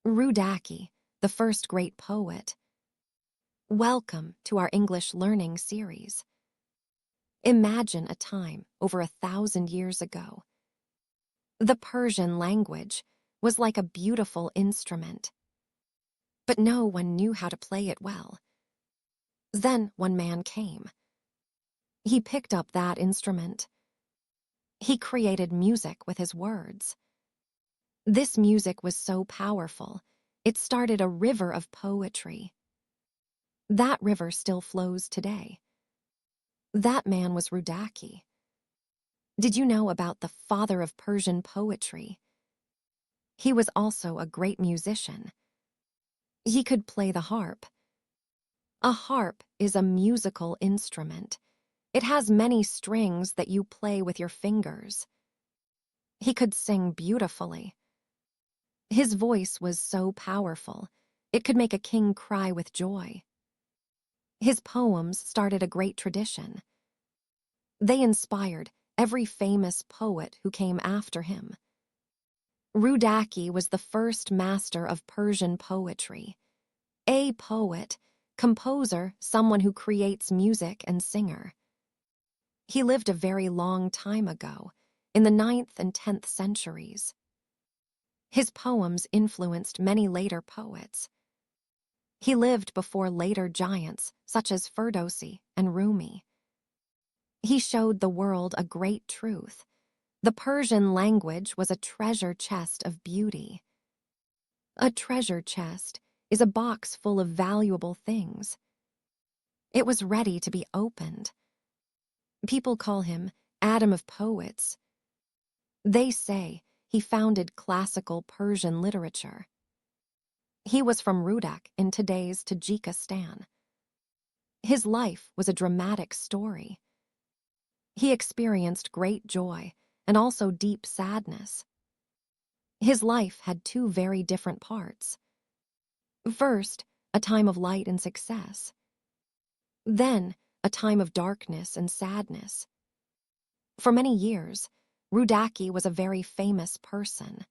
Rudaki, the first great poet. Welcome to our English learning series. Imagine a time over 1,000 years ago. The Persian language was like a beautiful instrument, but no one knew how to play it well. Then one man came. He picked up that instrument. He created music with his words. This music was so powerful, it started a river of poetry. That river still flows today. That man was Rudaki. Did you know about the father of Persian poetry? He was also a great musician. He could play the harp. A harp is a musical instrument. It has many strings that you play with your fingers. He could sing beautifully. His voice was so powerful, it could make a king cry with joy. His poems started a great tradition. They inspired every famous poet who came after him. Rudaki was the first master of Persian poetry. A poet, composer, someone who creates music and singer. He lived a very long time ago, in the 9th and 10th centuries. His poems influenced many later poets. He lived before later giants such as Ferdowsi and Rumi. He showed the world a great truth. The Persian language was a treasure chest of beauty. A treasure chest is a box full of valuable things. It was ready to be opened. People call him Adam of Poets. They say he founded classical Persian literature. He was from Rudak in today's Tajikistan. His life was a dramatic story. He experienced great joy and also deep sadness. His life had two very different parts. First, a time of light and success. Then, a time of darkness and sadness. For many years, Rudaki was a very famous person.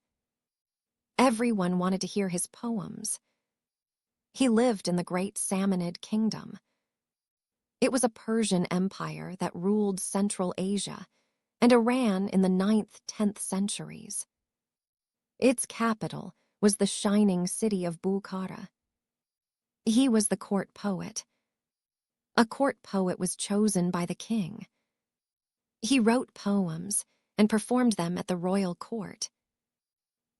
Everyone wanted to hear his poems. He lived in the great Samanid kingdom. It was a Persian empire that ruled Central Asia and Iran in the 9th, 10th centuries. Its capital was the shining city of Bukhara. He was the court poet. A court poet was chosen by the king. He wrote poems and performed them at the royal court.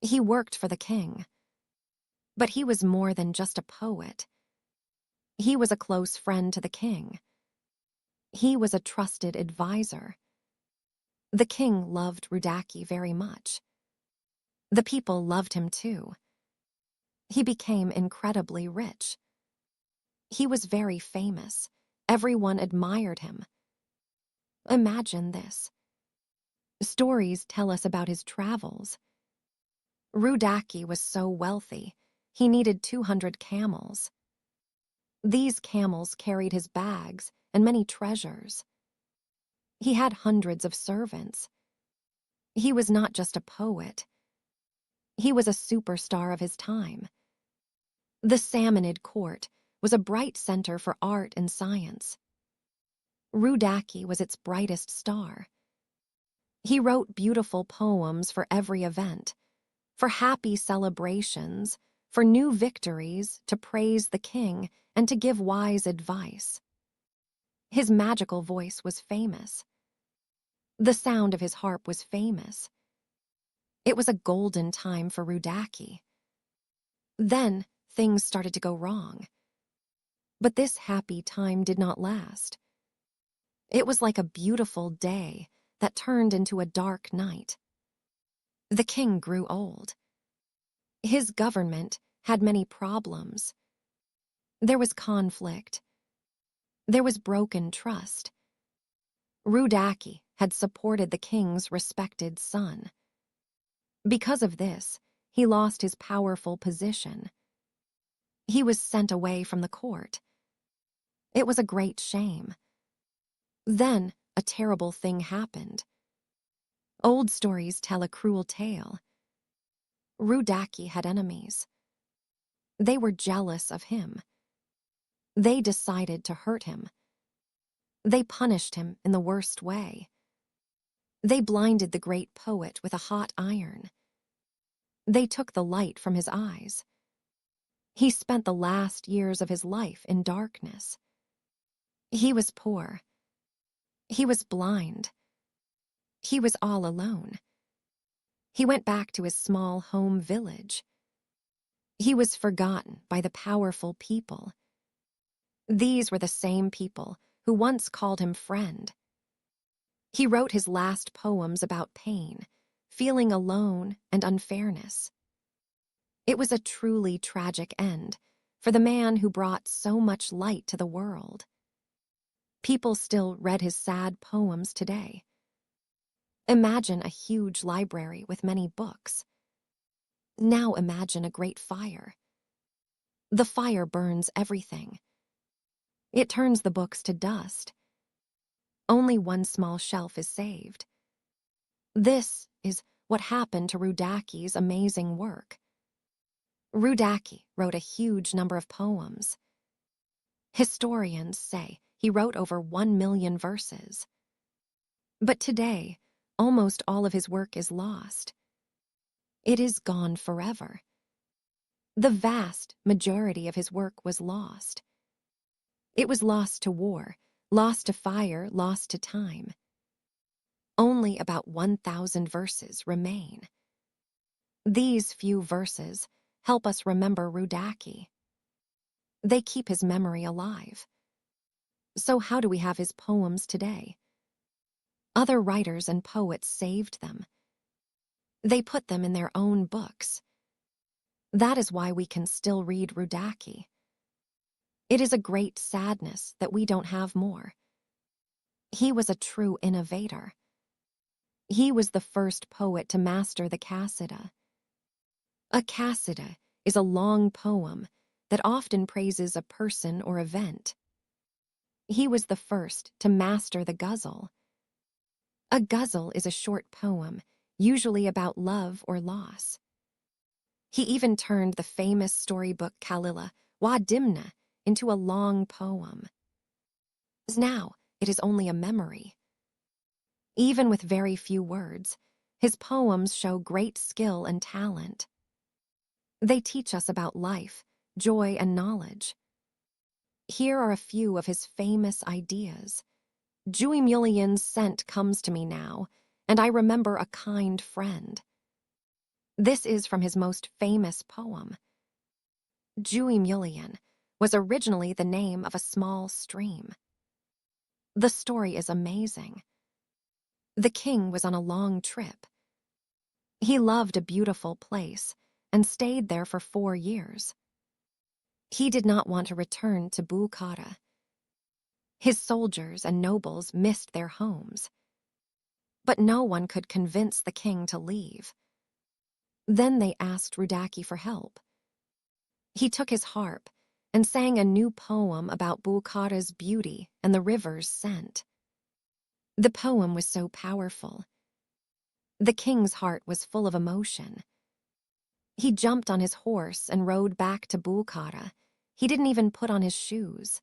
He worked for the king. But he was more than just a poet. He was a close friend to the king. He was a trusted advisor. The king loved Rudaki very much. The people loved him too. He became incredibly rich. He was very famous. Everyone admired him. Imagine this. Stories tell us about his travels. Rudaki was so wealthy, he needed 200 camels. These camels carried his bags and many treasures. He had hundreds of servants. He was not just a poet. He was a superstar of his time. The Samanid court was a bright center for art and science. Rudaki was its brightest star. He wrote beautiful poems for every event, for happy celebrations, for new victories, to praise the king, and to give wise advice. His magical voice was famous. The sound of his harp was famous. It was a golden time for Rudaki. Then things started to go wrong. But this happy time did not last. It was like a beautiful day that turned into a dark night. The king grew old. His government had many problems. There was conflict. There was broken trust. Rudaki had supported the king's respected son. Because of this, he lost his powerful position. He was sent away from the court. It was a great shame. Then, a terrible thing happened. Old stories tell a cruel tale. Rudaki had enemies. They were jealous of him. They decided to hurt him. They punished him in the worst way. They blinded the great poet with a hot iron. They took the light from his eyes. He spent the last years of his life in darkness. He was poor. He was blind. He was all alone. He went back to his small home village. He was forgotten by the powerful people. These were the same people who once called him friend. He wrote his last poems about pain, feeling alone and unfairness. It was a truly tragic end for the man who brought so much light to the world. People still read his sad poems today. Imagine a huge library with many books. Now imagine a great fire. The fire burns everything. It turns the books to dust. Only one small shelf is saved. This is what happened to Rudaki's amazing work. Rudaki wrote a huge number of poems. Historians say he wrote over 1 million verses. But today, almost all of his work is lost. It is gone forever. The vast majority of his work was lost. It was lost to war, lost to fire, lost to time. Only about 1,000 verses remain. These few verses help us remember Rudaki. They keep his memory alive. So how do we have his poems today? Other writers and poets saved them. They put them in their own books. That is why we can still read Rudaki. It is a great sadness that we don't have more. He was a true innovator. He was the first poet to master the Kasida. A Kasida is a long poem that often praises a person or event. He was the first to master the ghazal. A ghazal is a short poem, usually about love or loss. He even turned the famous storybook Kalila Wa Dimna into a long poem. Now, it is only a memory. Even with very few words, his poems show great skill and talent. They teach us about life, joy, and knowledge. Here are a few of his famous ideas. Juimulion's scent comes to me now, and I remember a kind friend. This is from his most famous poem. Juimulion was originally the name of a small stream. The story is amazing. The king was on a long trip. He loved a beautiful place and stayed there for 4 years. He did not want to return to Bukhara. His soldiers and nobles missed their homes. But no one could convince the king to leave. Then they asked Rudaki for help. He took his harp and sang a new poem about Bukhara's beauty and the river's scent. The poem was so powerful. The king's heart was full of emotion. He jumped on his horse and rode back to Bukhara. He didn't even put on his shoes.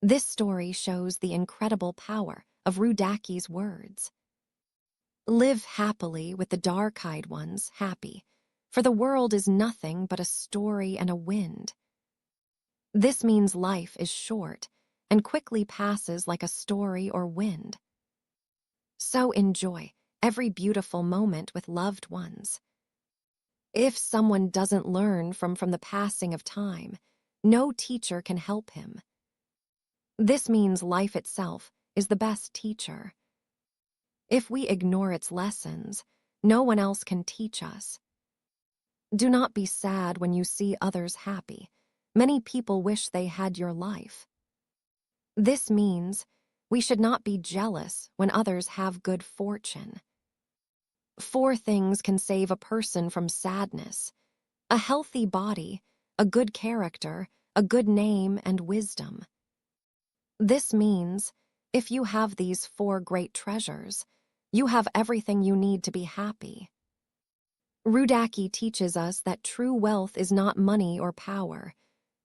This story shows the incredible power of Rudaki's words. Live happily with the dark-eyed ones, happy, for the world is nothing but a story and a wind. This means life is short and quickly passes like a story or wind. So enjoy every beautiful moment with loved ones. If someone doesn't learn from the passing of time, no teacher can help him. This means life itself is the best teacher. If we ignore its lessons, no one else can teach us. Do not be sad when you see others happy. Many people wish they had your life. This means we should not be jealous when others have good fortune. 4 things can save a person from sadness: a healthy body, a good character, a good name, and wisdom. This means if you have these 4 great treasures, you have everything you need to be happy. Rudaki teaches us that true wealth is not money or power,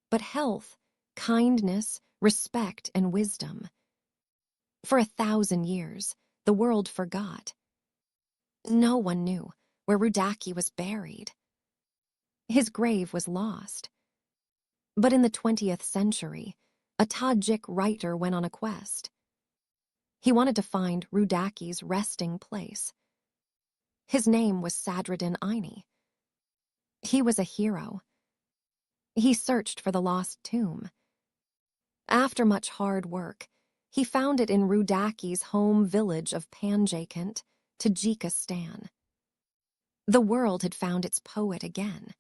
but health, kindness, respect, and wisdom. For 1,000 years, the world forgot. No one knew where Rudaki was buried. His grave was lost. But in the 20th century, a Tajik writer went on a quest. He wanted to find Rudaki's resting place. His name was Sadruddin Aini. He was a hero. He searched for the lost tomb. After much hard work, he found it in Rudaki's home village of Panjakant, Tajikistan. The world had found its poet again.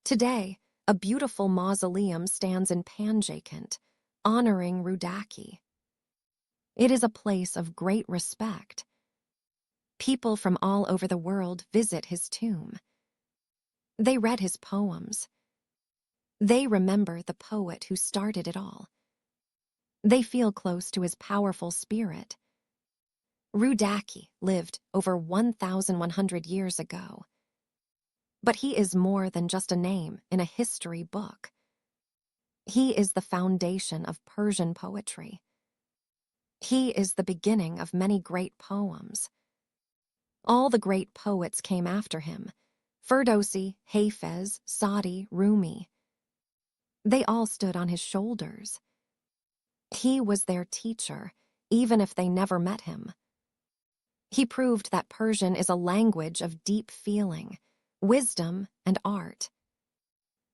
Today, a beautiful mausoleum stands in Panjakant, honoring Rudaki. It is a place of great respect. People from all over the world visit his tomb. They read his poems. They remember the poet who started it all. They feel close to his powerful spirit. Rudaki lived over 1,100 years ago. But he is more than just a name in a history book. He is the foundation of Persian poetry. He is the beginning of many great poems. All the great poets came after him: Ferdowsi, Hafez, Sadi, Rumi. They all stood on his shoulders. He was their teacher, even if they never met him. He proved that Persian is a language of deep feeling, wisdom, and art.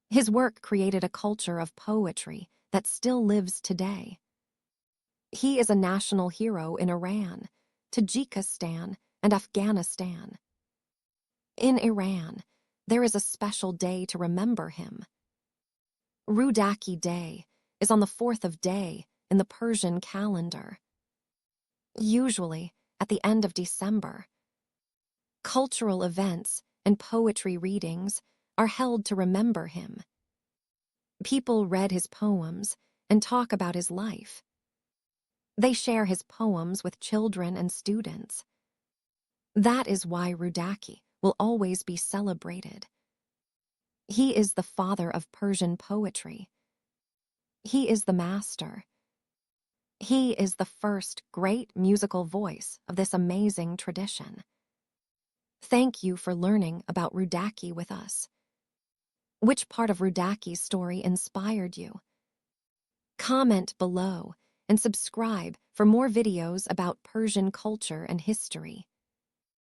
His work created a culture of poetry that still lives today. He is a national hero in Iran, Tajikistan, and Afghanistan. In Iran, there is a special day to remember him. Rudaki Day is on the 4th of Day in the Persian calendar. Usually, at the end of December. Cultural events and poetry readings are held to remember him. People read his poems and talk about his life. They share his poems with children and students. That is why Rudaki will always be celebrated. He is the father of Persian poetry. He is the master. He is the first great musical voice of this amazing tradition. Thank you for learning about Rudaki with us. Which part of Rudaki's story inspired you? Comment below and subscribe for more videos about Persian culture and history.